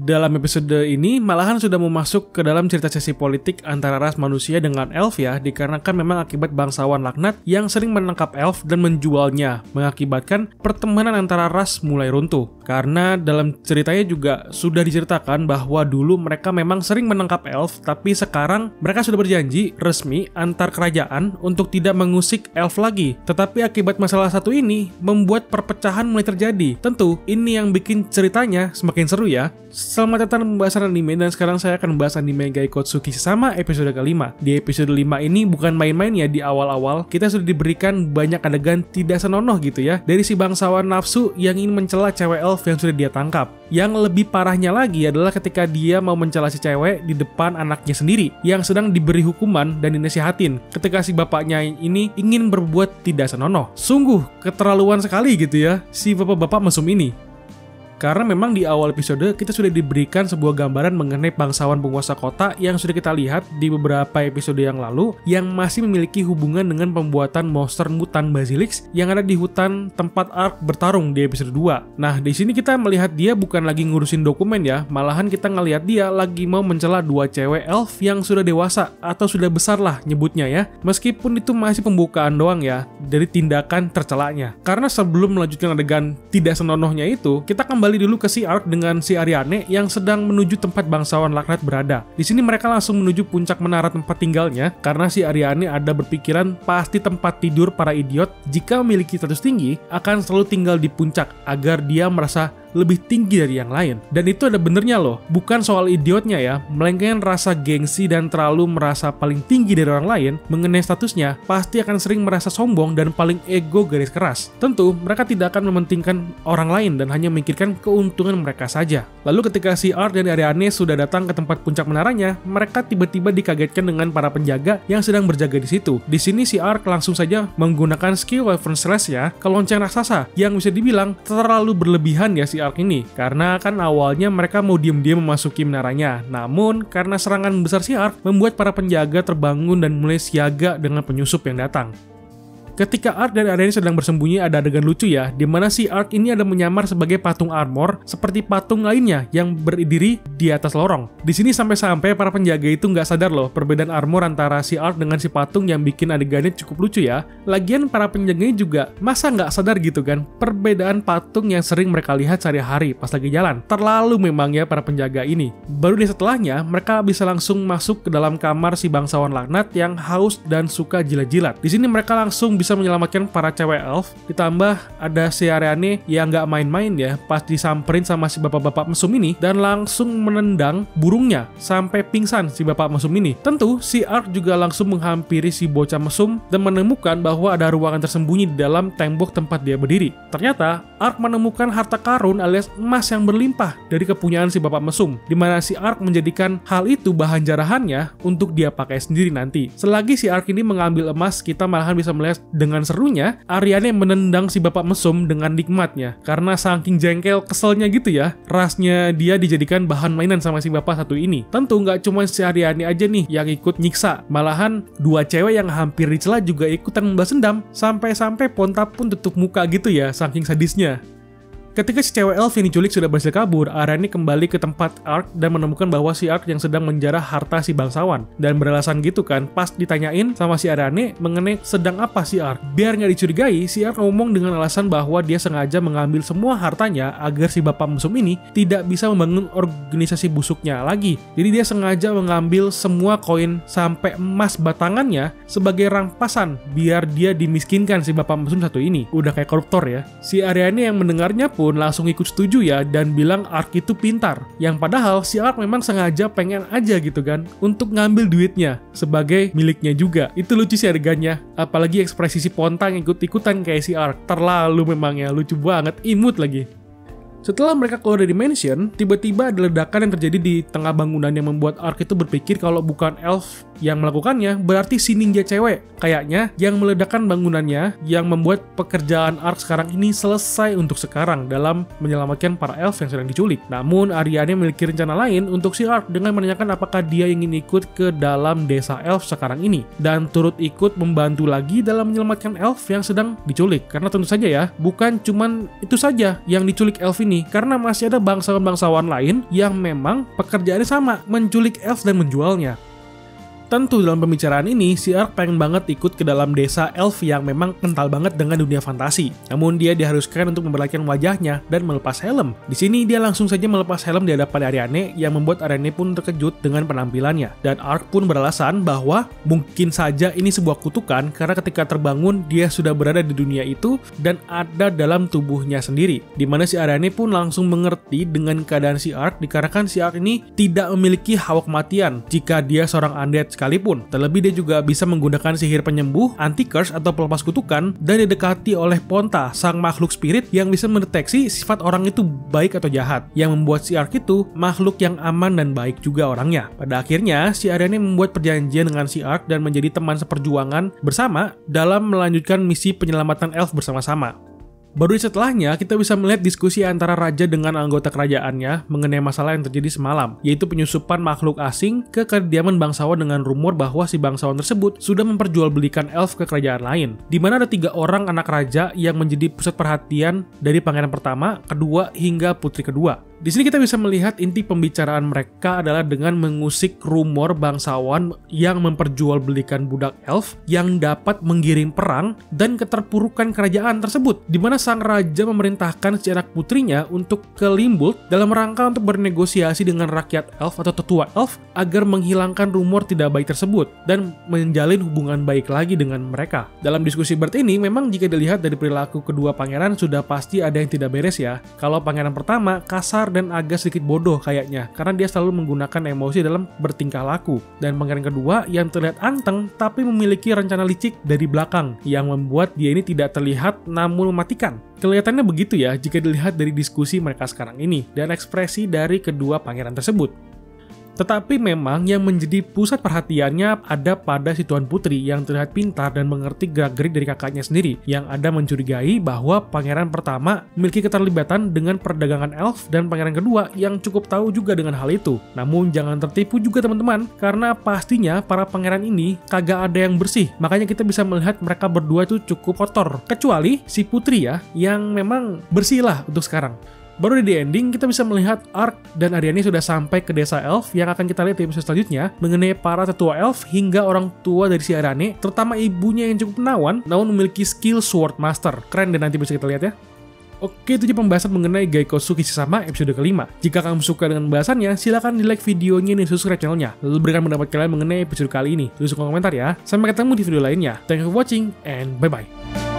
Dalam episode ini malahan sudah mau masuk ke dalam cerita sesi politik antara ras manusia dengan elf ya, dikarenakan memang akibat bangsawan laknat yang sering menangkap elf dan menjualnya, mengakibatkan pertemanan antara ras mulai runtuh. Karena dalam ceritanya juga sudah diceritakan bahwa dulu mereka memang sering menangkap elf, tapi sekarang mereka sudah berjanji resmi antar kerajaan untuk tidak mengusik elf lagi. Tetapi akibat masalah satu ini membuat perpecahan mulai terjadi. Tentu ini yang bikin ceritanya semakin seru ya. Selamat datang pembahasan anime, dan sekarang saya akan membahas anime Gaikotsuki sama episode kelima. Di episode 5 ini bukan main-main ya, di awal-awal kita sudah diberikan banyak adegan tidak senonoh gitu ya, dari si bangsawan nafsu yang ingin mencela cewek elf yang sudah dia tangkap. Yang lebih parahnya lagi adalah ketika dia mau mencela si cewek di depan anaknya sendiri yang sedang diberi hukuman dan dinasihatin ketika si bapaknya ini ingin berbuat tidak senonoh. Sungguh keterlaluan sekali gitu ya si bapak-bapak mesum ini. Karena memang di awal episode kita sudah diberikan sebuah gambaran mengenai bangsawan penguasa kota yang sudah kita lihat di beberapa episode yang lalu, yang masih memiliki hubungan dengan pembuatan monster mutan Basilisk yang ada di hutan tempat Ark bertarung di episode 2. Nah, di sini kita melihat dia bukan lagi ngurusin dokumen ya, malahan kita ngelihat dia lagi mau mencela dua cewek elf yang sudah dewasa atau sudah besar lah nyebutnya ya. Meskipun itu masih pembukaan doang ya dari tindakan tercelanya. Karena sebelum melanjutkan adegan tidak senonohnya itu, kita kembali dulu ke si Ark dengan si Ariane yang sedang menuju tempat bangsawan laknat berada. Di sini mereka langsung menuju puncak menara tempat tinggalnya karena si Ariane ada berpikiran pasti tempat tidur para idiot jika memiliki status tinggi akan selalu tinggal di puncak agar dia merasa lebih tinggi dari yang lain. Dan itu ada benernya loh, bukan soal idiotnya ya, melainkan rasa gengsi dan terlalu merasa paling tinggi dari orang lain mengenai statusnya, pasti akan sering merasa sombong dan paling ego garis keras. Tentu, mereka tidak akan mementingkan orang lain dan hanya memikirkan keuntungan mereka saja. Lalu ketika si Ark dan Ariane sudah datang ke tempat puncak menaranya, mereka tiba-tiba dikagetkan dengan para penjaga yang sedang berjaga di situ. Di sini si Ark langsung saja menggunakan skill Wyvern Slash ya ke lonceng raksasa, yang bisa dibilang terlalu berlebihan ya si Ark ini, karena kan awalnya mereka mau diam-diam memasuki menaranya. Namun karena serangan besar si Ark membuat para penjaga terbangun dan mulai siaga dengan penyusup yang datang. Ketika Ark dan Ariane sedang bersembunyi, ada adegan lucu ya, di mana si Ark ini ada menyamar sebagai patung armor seperti patung lainnya yang berdiri di atas lorong. Di sini sampai-sampai para penjaga itu nggak sadar loh perbedaan armor antara si Ark dengan si patung, yang bikin adegannya cukup lucu ya. Lagian para penjaganya juga masa nggak sadar gitu kan perbedaan patung yang sering mereka lihat sehari-hari pas lagi jalan. Terlalu memang ya para penjaga ini. Baru di setelahnya mereka bisa langsung masuk ke dalam kamar si bangsawan laknat yang haus dan suka jilat-jilat. Di sini mereka langsung bisa menyelamatkan para cewek elf, ditambah ada si Ariane yang nggak main-main ya pas disamperin sama si bapak-bapak mesum ini dan langsung menendang burungnya sampai pingsan si bapak mesum ini. Tentu si Ark juga langsung menghampiri si bocah mesum dan menemukan bahwa ada ruangan tersembunyi di dalam tembok tempat dia berdiri. Ternyata Ark menemukan harta karun alias emas yang berlimpah dari kepunyaan si bapak mesum, di mana si Ark menjadikan hal itu bahan jarahannya untuk dia pakai sendiri nanti. Selagi si Ark ini mengambil emas, kita malahan bisa melihat dengan serunya Ariane menendang si bapak mesum dengan nikmatnya karena saking jengkel keselnya gitu ya, rasnya dia dijadikan bahan mainan sama si bapak satu ini. Tentu nggak cuma si Ariane aja nih yang ikut nyiksa, malahan dua cewek yang hampir dicela juga ikutan membalas dendam, sampai-sampai Ponta pun tutup muka gitu ya saking sadisnya. Ketika si cewek elf yang diculik sudah berhasil kabur, Ariane kembali ke tempat Ark dan menemukan bahwa si Ark yang sedang menjarah harta si bangsawan. Dan beralasan gitu kan, pas ditanyain sama si Ariane mengenai sedang apa si Ark. Biar nggak dicurigai, si Ark ngomong dengan alasan bahwa dia sengaja mengambil semua hartanya agar si bapak mesum ini tidak bisa membangun organisasi busuknya lagi. Jadi dia sengaja mengambil semua koin sampai emas batangannya sebagai rampasan biar dia dimiskinkan si bapak mesum satu ini. Udah kayak koruptor ya. Si Ariane yang mendengarnya pun langsung ikut setuju ya dan bilang Ark itu pintar. Yang padahal si Ark memang sengaja pengen aja gitu kan untuk ngambil duitnya sebagai miliknya juga. Itu lucu sih adegannya. Apalagi ekspresi si Pontang ikut-ikutan kayak si Ark. Terlalu memang ya, lucu banget, imut lagi. Setelah mereka keluar dari mansion, tiba-tiba ada ledakan yang terjadi di tengah bangunan yang membuat Ark itu berpikir kalau bukan elf yang melakukannya, berarti si ninja cewek. Kayaknya yang meledakkan bangunannya yang membuat pekerjaan Ark sekarang ini selesai untuk sekarang dalam menyelamatkan para elf yang sedang diculik. Namun Ariane memiliki rencana lain untuk si Ark dengan menanyakan apakah dia ingin ikut ke dalam desa elf sekarang ini dan turut ikut membantu lagi dalam menyelamatkan elf yang sedang diculik. Karena tentu saja ya, bukan cuman itu saja yang diculik elf ini ini karena masih ada bangsawan-bangsawan lain yang memang pekerjaannya sama, menculik elf dan menjualnya. Tentu dalam pembicaraan ini, si Ark pengen banget ikut ke dalam desa elf yang memang kental banget dengan dunia fantasi. Namun dia diharuskan untuk memperlihatkan wajahnya dan melepas helm. Di sini dia langsung saja melepas helm di hadapan Ariane yang membuat Ariane pun terkejut dengan penampilannya. Dan Ark pun beralasan bahwa mungkin saja ini sebuah kutukan karena ketika terbangun dia sudah berada di dunia itu dan ada dalam tubuhnya sendiri. Dimana si Ariane pun langsung mengerti dengan keadaan si Ark dikarenakan si Ark ini tidak memiliki hawa kematian jika dia seorang undead sekalipun. Terlebih dia juga bisa menggunakan sihir penyembuh, anti-curse atau pelepas kutukan, dan didekati oleh Ponta, sang makhluk spirit yang bisa mendeteksi sifat orang itu baik atau jahat, yang membuat si Ark itu makhluk yang aman dan baik juga orangnya. Pada akhirnya, si Ariane membuat perjanjian dengan si Ark dan menjadi teman seperjuangan bersama dalam melanjutkan misi penyelamatan elf bersama-sama. Baru setelahnya, kita bisa melihat diskusi antara raja dengan anggota kerajaannya mengenai masalah yang terjadi semalam, yaitu penyusupan makhluk asing ke kediaman bangsawan dengan rumor bahwa si bangsawan tersebut sudah memperjualbelikan elf ke kerajaan lain. Di mana ada 3 orang anak raja yang menjadi pusat perhatian dari pangeran pertama, kedua, hingga putri kedua. Di sini kita bisa melihat inti pembicaraan mereka adalah dengan mengusik rumor bangsawan yang memperjualbelikan budak elf yang dapat menggiring perang dan keterpurukan kerajaan tersebut, di mana sang raja memerintahkan si anak putrinya untuk ke Limbold dalam rangka untuk bernegosiasi dengan rakyat elf atau tetua elf agar menghilangkan rumor tidak baik tersebut dan menjalin hubungan baik lagi dengan mereka. Dalam diskusi Bert ini, memang jika dilihat dari perilaku kedua pangeran sudah pasti ada yang tidak beres ya. Kalau pangeran pertama kasar dan agak sedikit bodoh kayaknya karena dia selalu menggunakan emosi dalam bertingkah laku, dan pangeran kedua yang terlihat anteng tapi memiliki rencana licik dari belakang yang membuat dia ini tidak terlihat namun mematikan. Kelihatannya begitu ya jika dilihat dari diskusi mereka sekarang ini dan ekspresi dari kedua pangeran tersebut. Tetapi memang yang menjadi pusat perhatiannya ada pada si Tuan Putri yang terlihat pintar dan mengerti gerak-gerik dari kakaknya sendiri, yang ada mencurigai bahwa pangeran pertama memiliki keterlibatan dengan perdagangan elf dan pangeran kedua yang cukup tahu juga dengan hal itu. Namun jangan tertipu juga teman-teman, karena pastinya para pangeran ini kagak ada yang bersih, makanya kita bisa melihat mereka berdua itu cukup kotor, kecuali si Putri ya, yang memang bersih lah untuk sekarang. Baru di ending, kita bisa melihat Ark dan Ariane sudah sampai ke desa elf yang akan kita lihat di episode selanjutnya mengenai para tetua elf hingga orang tua dari si Ariane, terutama ibunya yang cukup menawan, namun memiliki skill Sword Master. Keren dan nanti bisa kita lihat ya. Oke, itu aja pembahasan mengenai Gaikotsu Kishisama episode kelima. Jika kamu suka dengan pembahasannya, silahkan di like videonya dan subscribe channelnya. Lalu berikan pendapat kalian mengenai episode kali ini. Tulis komentar ya. Sampai ketemu di video lainnya. Thank you for watching and bye-bye.